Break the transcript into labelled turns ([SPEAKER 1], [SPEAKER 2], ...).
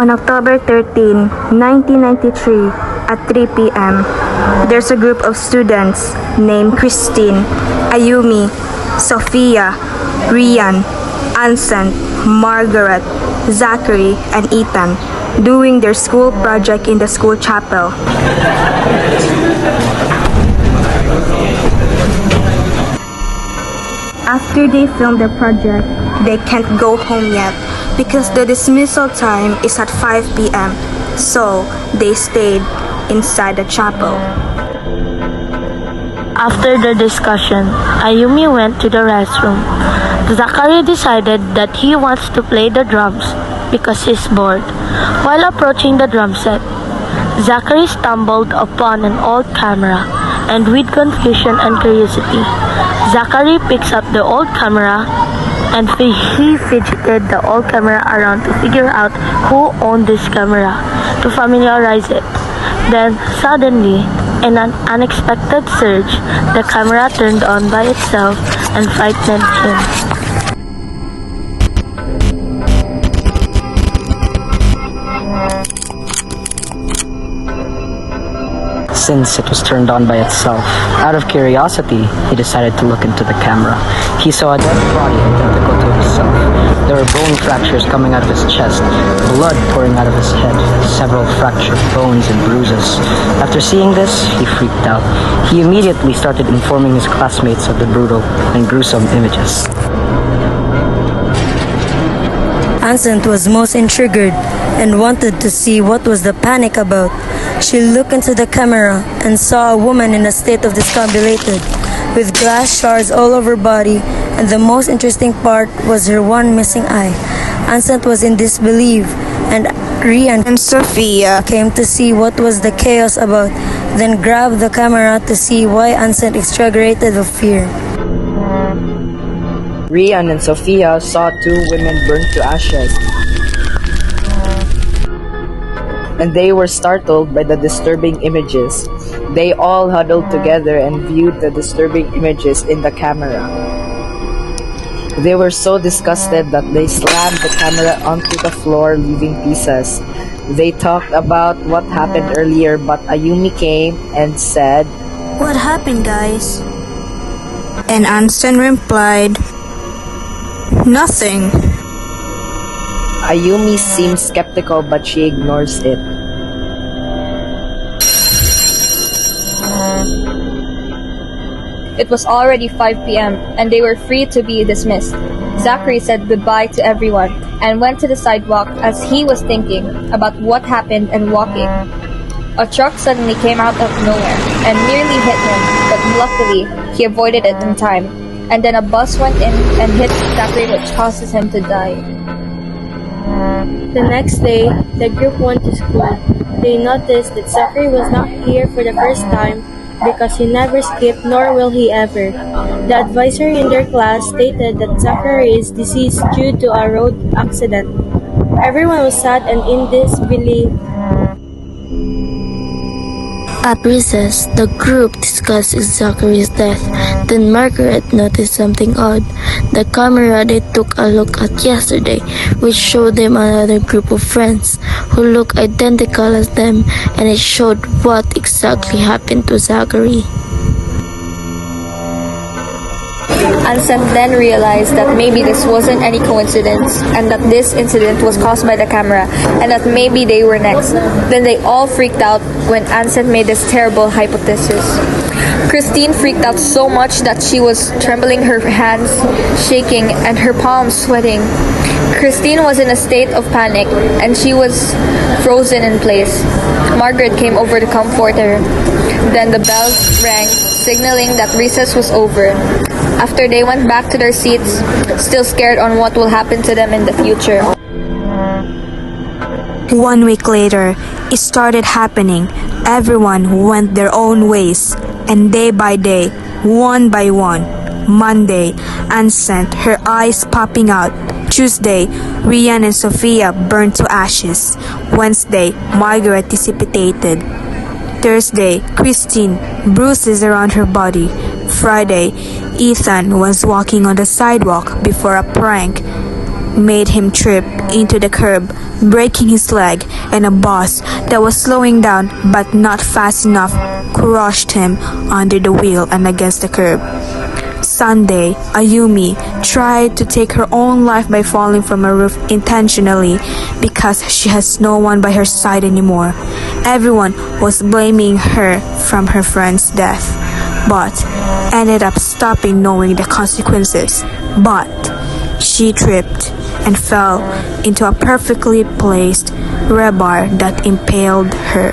[SPEAKER 1] On October 13, 1993, at 3 p.m., there's a group of students named Christine, Ayumi, Sophia, Rian, Ansant, Margaret, Zachary, and Ethan doing their school project in the school chapel. After they film the project, they can't go home yet because the dismissal time is at 5 p.m. So they stayed inside the chapel.
[SPEAKER 2] After the discussion, Ayumi went to the restroom. Zachary decided that he wants to play the drums because he's bored. While approaching the drum set, Zachary stumbled upon an old camera, and with confusion and curiosity, Zachary picks up the old camera and he fidgeted the old camera around to figure out who owned this camera, to familiarize it. Then, suddenly, in an unexpected surge, the camera turned on by itself and frightened him.
[SPEAKER 3] Since it was turned on by itself, out of curiosity, he decided to look into the camera. He saw a dead body identical to himself. There were bone fractures coming out of his chest, blood pouring out of his head, several fractured bones and bruises. After seeing this, he freaked out. He immediately started informing his classmates of the brutal and gruesome images.
[SPEAKER 4] Ansant was most intrigued and wanted to see what was the panic about. She looked into the camera and saw a woman in a state of discombobulated, with glass shards all over her body, and the most interesting part was her one missing eye. Ansant was in disbelief, and Rian and Sophia came to see what was the chaos about, then grabbed the camera to see why Ansant exaggerated of fear.
[SPEAKER 5] Rian and Sophia saw two women burned to ashes, and they were startled by the disturbing images. They all huddled together and viewed the disturbing images in the camera. They were so disgusted that they slammed the camera onto the floor, leaving pieces. They talked about what happened earlier, but Ayumi came and said,
[SPEAKER 1] What happened, guys? And Ansant replied, Nothing.
[SPEAKER 5] Ayumi seems skeptical, but she ignores it.
[SPEAKER 6] It was already 5 p.m. and they were free to be dismissed. Zachary said goodbye to everyone and went to the sidewalk as he was thinking about what happened and walking. A truck suddenly came out of nowhere and nearly hit him, but luckily he avoided it in time. And then a bus went in and hit Zachary, which causes him to die.
[SPEAKER 7] The next day, the group went to school. They noticed that Zachary was not here for the first time because he never skipped, nor will he ever. The advisor in their class stated that Zachary is deceased due to a road accident. Everyone was sad and in disbelief.
[SPEAKER 2] At recess, the group discussed Zachary's death. Then Margaret noticed something odd. The camera they took a look at yesterday, which showed them another group of friends who looked identical as them, and it showed what exactly happened to Zachary.
[SPEAKER 6] Ansant then realized that maybe this wasn't any coincidence and that this incident was caused by the camera and that maybe they were next. Then they all freaked out when Ansant made this terrible hypothesis. Christine freaked out so much that she was trembling, her hands shaking and her palms sweating. Christine was in a state of panic and she was frozen in place. Margaret came over to comfort her. Then the bells rang, signaling that recess was over. After they went back to their seats, still scared on what will happen to them in the future.
[SPEAKER 1] 1 week later, it started happening. Everyone went their own ways, and day by day, one by one. Monday, Ansant, her eyes popping out. Tuesday, Rian and Sophia burned to ashes. Wednesday, Margaret dissipated. Thursday, Christine, bruises around her body. Friday, Ethan was walking on the sidewalk before a prank. made him trip into the curb, breaking his leg, and a bus that was slowing down but not fast enough crushed him under the wheel and against the curb. Sunday, Ayumi tried to take her own life by falling from a roof intentionally because she has no one by her side anymore. Everyone was blaming her from her friend's death, but ended up stopping knowing the consequences. But she tripped and fell into a perfectly placed rebar that impaled her.